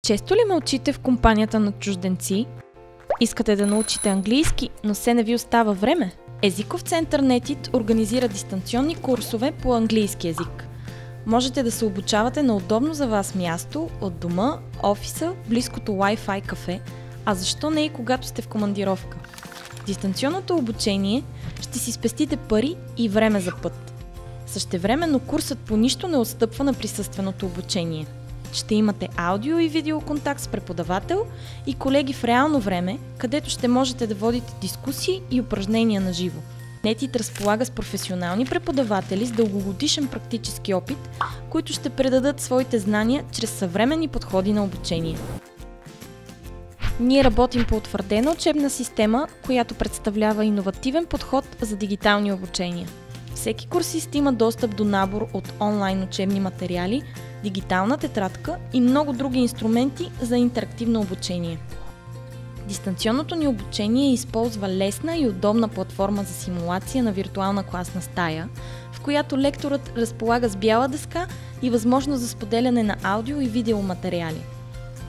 Често ли мълчите в компанията на чужденци? Искате да научите английски, но все не ви остава време? Езиков център NetIT организира дистанционни курсове по английски език. Можете да се обучавате на удобно за вас място, от дома, офиса, близкото Wi-Fi кафе, а защо не и когато сте в командировка. Дистанционното обучение ще си спестите пари и време за път. Същевременно курсът по нищо не отстъпва на присъственото обучение. Ще имате аудио и видео контакт с преподавател и колеги в реално време, където ще можете да водите дискусии и упражнения на живо. NetIT разполага с професионални преподаватели с дългогодишен практически опит, които ще предадат своите знания чрез съвременни подходи на обучение. Ние работим по утвърдена учебна система, която представлява иновативен подход за дигитални обучения. Всеки курсист има достъп до набор от онлайн учебни материали, дигитална тетрадка и много други инструменти за интерактивно обучение. Дистанционното ни обучение използва лесна и удобна платформа за симулация на виртуална класна стая, в която лекторът разполага с бяла дъска и възможност за споделяне на аудио и видеоматериали.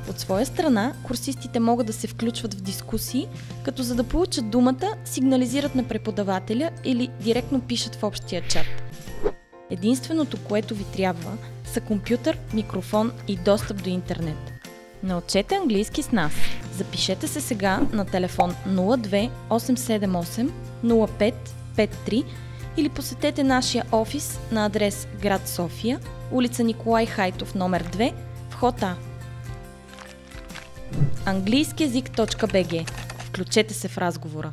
От своя страна, курсистите могат да се включват в дискусии, като за да получат думата, сигнализират на преподавателя или директно пишат в общия чат. Единственото, което ви трябва, са компютър, микрофон и достъп до интернет. Научете английски с нас. Запишете се сега на телефон 02 878 0553 или посетете нашия офис на адрес град София, улица Николай Хайтов, номер 2, вход А. Английскиязик.bg. Включете се в разговора.